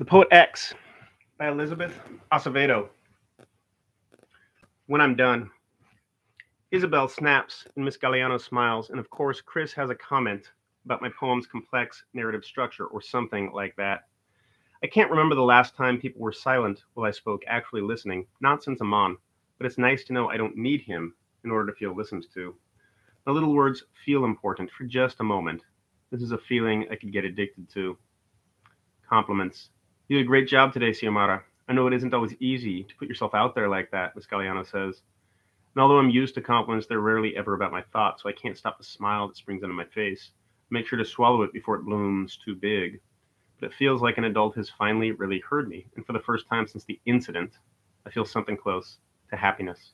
The Poet X by Elizabeth Acevedo. When I'm done, Isabel snaps and Miss Galliano smiles, and of course, Chris has a comment about my poem's complex narrative structure or something like that. I can't remember the last time people were silent while I spoke, actually listening, not since I'm on, but it's nice to know I don't need him in order to feel listened to. My little words feel important for just a moment. This is a feeling I could get addicted to. Compliments. You did a great job today, Xiomara. I know it isn't always easy to put yourself out there like that, Miss Galliano says. And although I'm used to compliments, they're rarely ever about my thoughts, so I can't stop the smile that springs into my face. I make sure to swallow it before it blooms too big. But it feels like an adult has finally really heard me, and for the first time since the incident, I feel something close to happiness.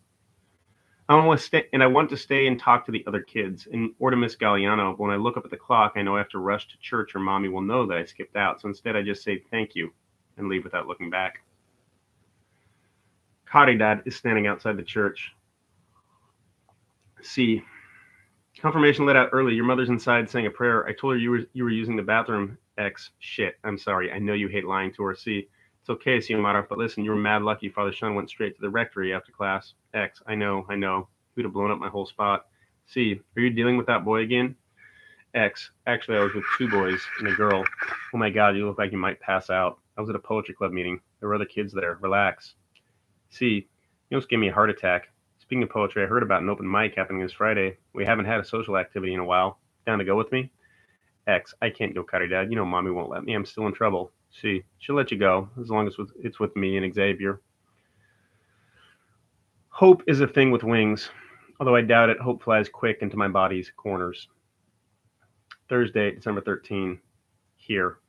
I want to stay and talk to the other kids, or to Miss Galliano. But when I look up at the clock, I know I have to rush to church or mommy will know that I skipped out. So instead, I just say thank you and leave without looking back. Caridad is standing outside the church. C. Confirmation let out early. Your mother's inside saying a prayer. I told her you were using the bathroom. X. Shit. I'm sorry. I know you hate lying to her. C. It's okay, Xiomara, but listen, you were mad lucky Father Sean went straight to the rectory after class. X. I know. He would have blown up my whole spot. C. Are you dealing with that boy again? X. Actually, I was with two boys and a girl. Oh my god, you look like you might pass out. I was at a poetry club meeting. There were other kids there. Relax. C. You almost gave me a heart attack. Speaking of poetry, I heard about an open mic happening this Friday. We haven't had a social activity in a while. Down to go with me? X. I can't go, Caridad. You know mommy won't let me. I'm still in trouble. C. She'll let you go, as long as it's with me and Xavier. Hope is a thing with wings. Although I doubt it, hope flies quick into my body's corners. Thursday, December 13. Here.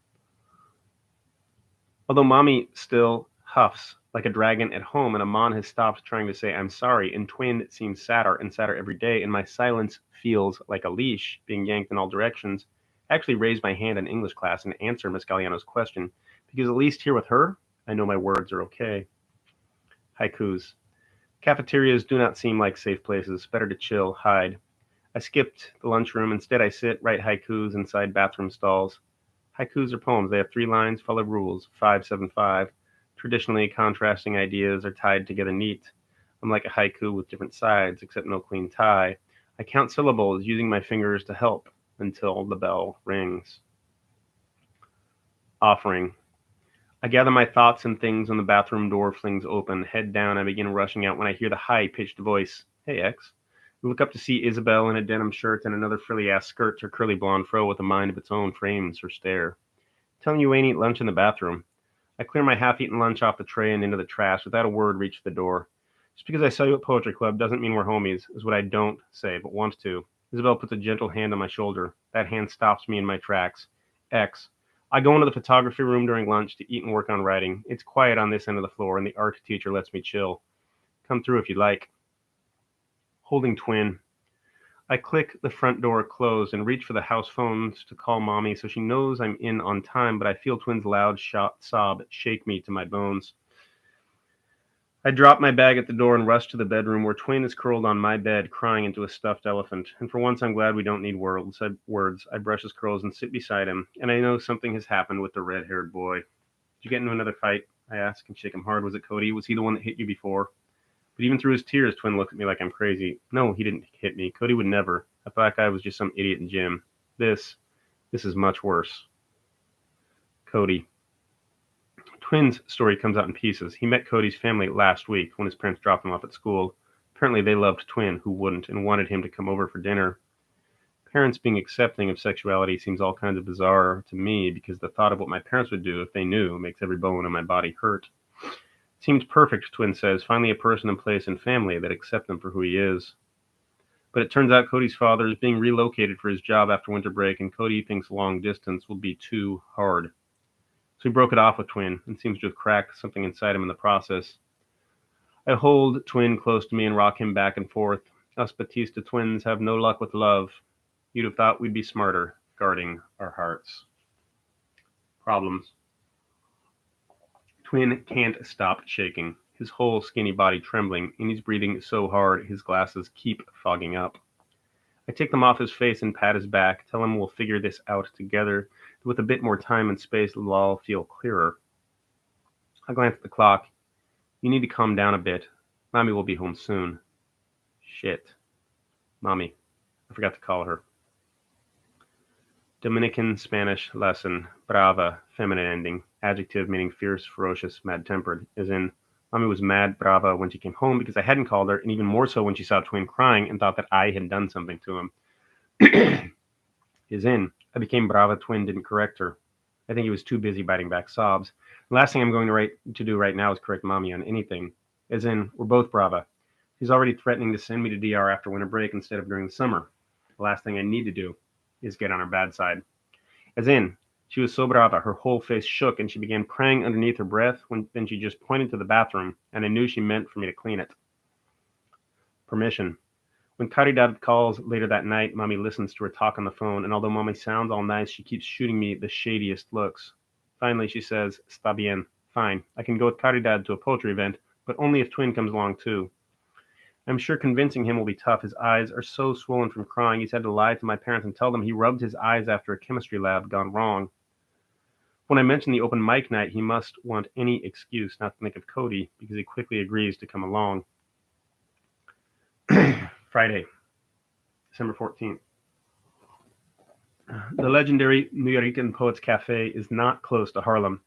Although mommy still huffs like a dragon at home, and Amon has stopped trying to say I'm sorry, and Twin seems sadder and sadder every day, and my silence feels like a leash being yanked in all directions, I actually raise my hand in English class and answer Miss Galliano's question, because at least here with her, I know my words are okay. Haikus. Cafeterias do not seem like safe places. Better to chill, hide. I skipped the lunchroom. Instead, I sit, write haikus inside bathroom stalls. Haikus are poems. They have 3 lines, follow rules, 5-7-5. Traditionally, contrasting ideas are tied together neat. I'm like a haiku with different sides, except no clean tie. I count syllables using my fingers to help until the bell rings. Offering. I gather my thoughts and things when the bathroom door flings open. Head down, I begin rushing out when I hear the high-pitched voice. Hey, X. I look up to see Isabel in a denim shirt and another frilly-ass skirt. Her curly blonde fro with a mind of its own frames her stare. Telling you ain't eat lunch in the bathroom. I clear my half-eaten lunch off the tray and into the trash without a word reach the door. Just because I saw you at Poetry Club doesn't mean we're homies, is what I don't say, but want to. Isabel puts a gentle hand on my shoulder. That hand stops me in my tracks. X. I go into the photography room during lunch to eat and work on writing. It's quiet on this end of the floor, and the art teacher lets me chill. Come through if you like. Holding Twin. I click the front door closed and reach for the house phones to call mommy so she knows I'm in on time, but I feel Twin's loud sob shake me to my bones. I drop my bag at the door and rush to the bedroom where Twin is curled on my bed crying into a stuffed elephant. And for once I'm glad we don't need words. I brush his curls and sit beside him, and I know something has happened with the red-haired boy. Did you get into another fight? I ask and shake him hard. Was it Cody? Was he the one that hit you before? But even through his tears, Twin looked at me like I'm crazy. No, he didn't hit me. Cody would never. I thought that guy was just some idiot in gym. This is much worse. Cody. Twin's story comes out in pieces. He met Cody's family last week when his parents dropped him off at school. Apparently they loved Twin, who wouldn't, and wanted him to come over for dinner. Parents being accepting of sexuality seems all kinds of bizarre to me because the thought of what my parents would do if they knew makes every bone in my body hurt. Seems perfect, Twin says, finally a person and place and family that accept him for who he is. But it turns out Cody's father is being relocated for his job after winter break, and Cody thinks long distance will be too hard. So he broke it off with Twin and seems to have cracked something inside him in the process. I hold Twin close to me and rock him back and forth. Us Batista twins have no luck with love. You'd have thought we'd be smarter guarding our hearts. Problems. Twin can't stop shaking, his whole skinny body trembling, and he's breathing so hard his glasses keep fogging up. I take them off his face and pat his back, tell him we'll figure this out together. With a bit more time and space, it'll all feel clearer. I glanced at the clock. You need to calm down a bit. Mommy will be home soon. Shit. Mommy. I forgot to call her. Dominican Spanish lesson. Brava, feminine ending. Adjective meaning fierce, ferocious, mad-tempered. As in, Mommy was mad, brava when she came home because I hadn't called her, and even more so when she saw Twin crying and thought that I had done something to him. As in, I became brava. Twin didn't correct her. I think he was too busy biting back sobs. The last thing I'm going to do right now is correct Mommy on anything. As in, we're both brava. She's already threatening to send me to DR after winter break instead of during the summer. The last thing I need to do is get on her bad side. As in, she was so brava, her whole face shook, and she began praying underneath her breath. Then she just pointed to the bathroom, and I knew she meant for me to clean it. Permission. When Caridad calls later that night, Mommy listens to her talk on the phone, and although Mommy sounds all nice, she keeps shooting me the shadiest looks. Finally, she says, "Está bien, fine. I can go with Caridad to a poetry event, but only if Twin comes along too." I'm sure convincing him will be tough. His eyes are so swollen from crying, he's had to lie to my parents and tell them he rubbed his eyes after a chemistry lab gone wrong. When I mention the open mic night, he must want any excuse not to think of Cody, because he quickly agrees to come along. Friday, December 14th. The legendary Nuyorican Poets Cafe is not close to Harlem.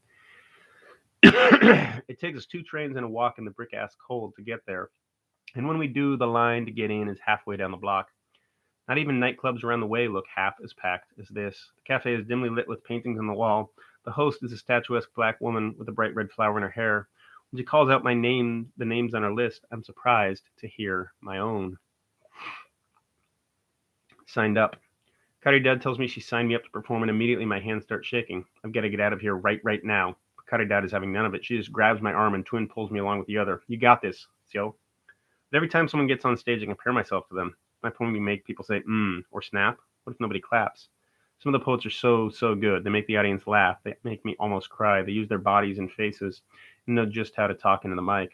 It takes us 2 trains and a walk in the brick-ass cold to get there. And when we do, the line to get in is halfway down the block. Not even nightclubs around the way look half as packed as this. The cafe is dimly lit with paintings on the wall. The host is a statuesque black woman with a bright red flower in her hair. When she calls out the names on her list, I'm surprised to hear my own. Signed up. Caridad tells me she signed me up to perform, and immediately my hands start shaking. I've got to get out of here right now. But Caridad is having none of it. She just grabs my arm and Twin pulls me along with the other. You got this, Sio. But every time someone gets on stage, I compare myself to them. My poem make people say, or snap. What if nobody claps? Some of the poets are so good. They make the audience laugh. They make me almost cry. They use their bodies and faces and know just how to talk into the mic.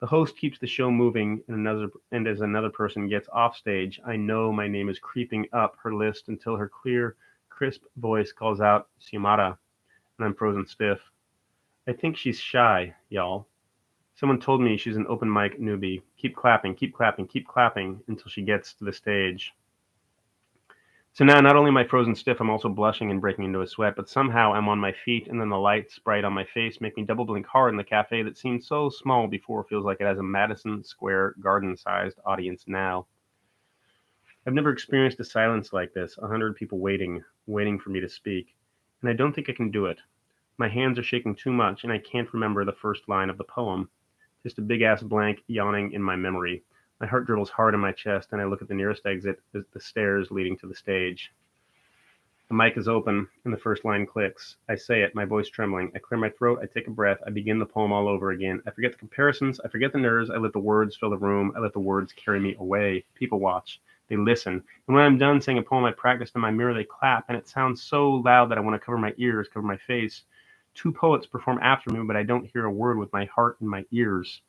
The host keeps the show moving, and as another person gets off stage, I know my name is creeping up her list until her clear, crisp voice calls out, Xiomara, and I'm frozen stiff. I think she's shy, y'all. Someone told me she's an open mic newbie. Keep clapping until she gets to the stage. So now not only am I frozen stiff, I'm also blushing and breaking into a sweat, but somehow I'm on my feet, and then the lights bright on my face make me double blink hard in the cafe that seemed so small before feels like it has a Madison Square Garden-sized audience now. I've never experienced a silence like this, 100 people waiting for me to speak, and I don't think I can do it. My hands are shaking too much, and I can't remember the first line of the poem. Just a big-ass blank yawning in my memory. My heart dribbles hard in my chest, and I look at the nearest exit, the stairs leading to the stage. The mic is open, and the first line clicks. I say it, my voice trembling. I clear my throat, I take a breath, I begin the poem all over again. I forget the comparisons, I forget the nerves, I let the words fill the room, I let the words carry me away. People watch, they listen. And when I'm done saying a poem I practiced in my mirror, they clap, and it sounds so loud that I want to cover my ears, cover my face. 2 poets perform after me, but I don't hear a word with my heart in my ears.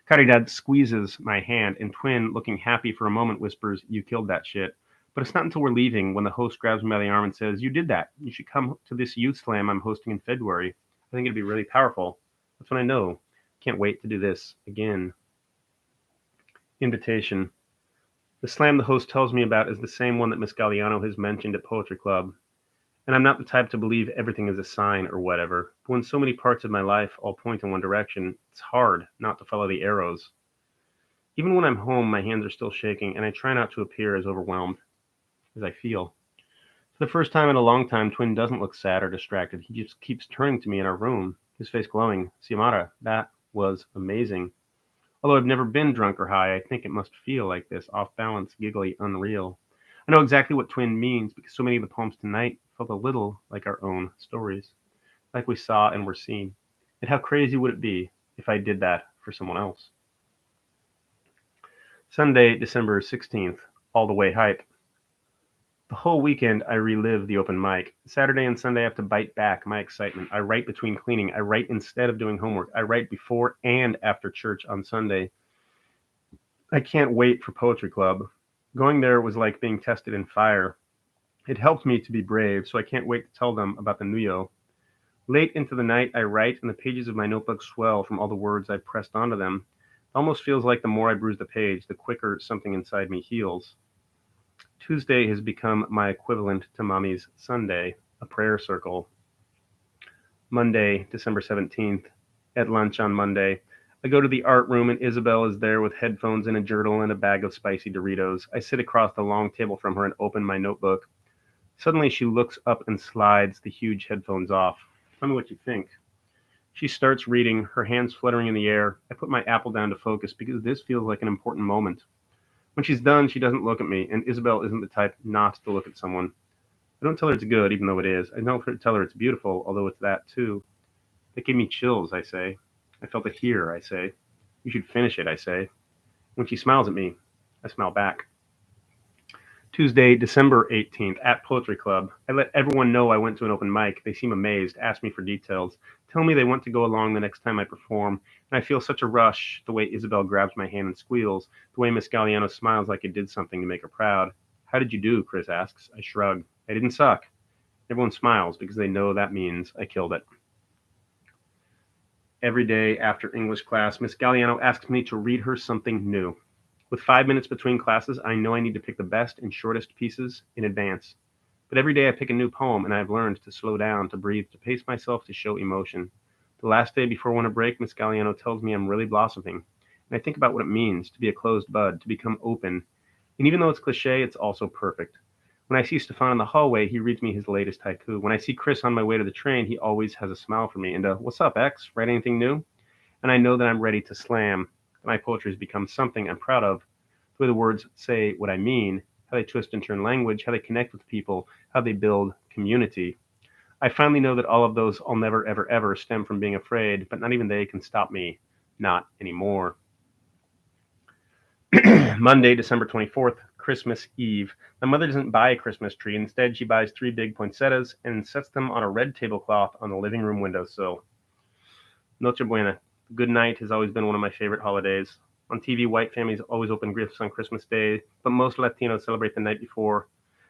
Caridad squeezes my hand, and Twin, looking happy for a moment, whispers, "You killed that shit." But it's not until we're leaving when the host grabs me by the arm and says, "You did that. You should come to this youth slam I'm hosting in February. I think it'd be really powerful." That's when I know. Can't wait to do this again. Invitation. The slam the host tells me about is the same one that Miss Galliano has mentioned at Poetry Club. And I'm not the type to believe everything is a sign or whatever. But when so many parts of my life all point in one direction, it's hard not to follow the arrows. Even when I'm home, my hands are still shaking, and I try not to appear as overwhelmed as I feel. For the first time in a long time, Twin doesn't look sad or distracted. He just keeps turning to me in our room, his face glowing. "Xiomara, that was amazing. Although I've never been drunk or high, I think it must feel like this, off balance, giggly, unreal." I know exactly what Twin means because so many of the poems tonight felt a little like our own stories, like we saw and were seen. And how crazy would it be if I did that for someone else? Sunday, December 16th, all the way hype. The whole weekend I relive the open mic. Saturday and Sunday I have to bite back my excitement. I write between cleaning. I write instead of doing homework. I write before and after church on Sunday. I can't wait for Poetry Club. Going there was like being tested in fire. It helped me to be brave, so I can't wait to tell them about the Nuyo. Late into the night, I write, and the pages of my notebook swell from all the words I've pressed onto them. It almost feels like the more I bruise the page, the quicker something inside me heals. Tuesday has become my equivalent to Mommy's Sunday, a prayer circle. Monday, December 17th. At lunch on Monday, I go to the art room and Isabel is there with headphones and a journal and a bag of spicy Doritos. I sit across the long table from her and open my notebook. Suddenly she looks up and slides the huge headphones off. Tell me what you think. She starts reading, her hands fluttering in the air. I put my apple down to focus because this feels like an important moment. When she's done, she doesn't look at me, and Isabel isn't the type not to look at someone. I don't tell her it's good, even though it is. I don't tell her it's beautiful, although it's that too. That gave me chills, I say. I felt it here, I say. You should finish it, I say. When she smiles at me, I smile back. Tuesday, December 18th, at Poetry Club. I let everyone know I went to an open mic. They seem amazed, ask me for details, tell me they want to go along the next time I perform, and I feel such a rush, the way Isabel grabs my hand and squeals, the way Miss Galliano smiles like I did something to make her proud. How did you do? Chris asks. I shrug. I didn't suck. Everyone smiles because they know that means I killed it. Every day after English class, Miss Galliano asks me to read her something new. With 5 minutes between classes, I know I need to pick the best and shortest pieces in advance. But every day I pick a new poem, and I've learned to slow down, to breathe, to pace myself, to show emotion. The last day before winter break, Miss Galliano tells me I'm really blossoming, and I think about what it means to be a closed bud, to become open. And even though it's cliche, it's also perfect. When I see Stefan in the hallway, he reads me his latest haiku. When I see Chris on my way to the train, he always has a smile for me. And what's up, X? Write anything new? And I know that I'm ready to slam. My poetry has become something I'm proud of. The way the words say what I mean, how they twist and turn language, how they connect with people, how they build community. I finally know that all of those I'll never, ever, ever stem from being afraid, but not even they can stop me. Not anymore. Monday, December 24th, Christmas Eve. My mother doesn't buy a Christmas tree. Instead, she buys 3 big poinsettias and sets them on a red tablecloth on the living room windowsill. Noche Buena. Good night has always been one of my favorite holidays. On TV, white families always open gifts on Christmas Day, but most Latinos celebrate the night before.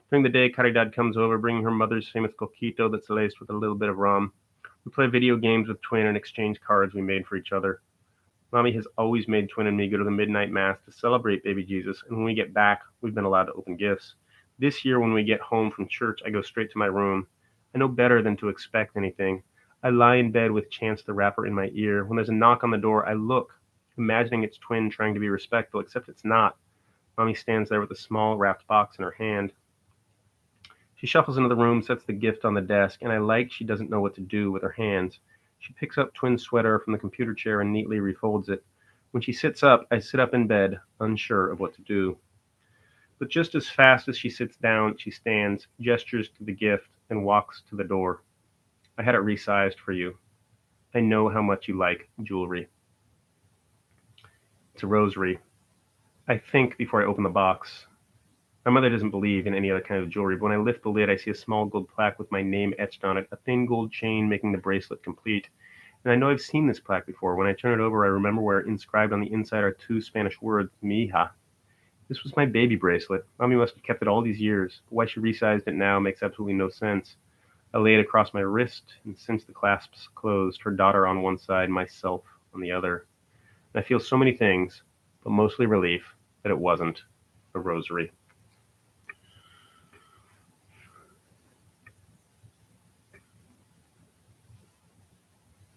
During the day, Caridad comes over, bringing her mother's famous coquito that's laced with a little bit of rum. We play video games with Twin and exchange cards we made for each other. Mommy has always made Twin and me go to the midnight mass to celebrate baby Jesus, and when we get back, we've been allowed to open gifts. This year, when we get home from church, I go straight to my room. I know better than to expect anything. I lie in bed with Chance the Rapper in my ear. When there's a knock on the door, I look, imagining it's Twin trying to be respectful, except it's not. Mommy stands there with a small wrapped box in her hand. She shuffles into the room, sets the gift on the desk, and I like she doesn't know what to do with her hands. She picks up Twin's sweater from the computer chair and neatly refolds it. When she sits up, I sit up in bed, unsure of what to do. But just as fast as she sits down, she stands, gestures to the gift, and walks to the door. I had it resized for you. I know how much you like jewelry. It's a rosary. I think before I open the box. My mother doesn't believe in any other kind of jewelry, but when I lift the lid, I see a small gold plaque with my name etched on it, a thin gold chain making the bracelet complete. And I know I've seen this plaque before. When I turn it over, I remember where inscribed on the inside are 2 Spanish words, mija. This was my baby bracelet. Mommy must have kept it all these years, but why she resized it now makes absolutely no sense. I lay it across my wrist, and since the clasps closed, her daughter on one side, myself on the other. And I feel so many things, but mostly relief that it wasn't a rosary.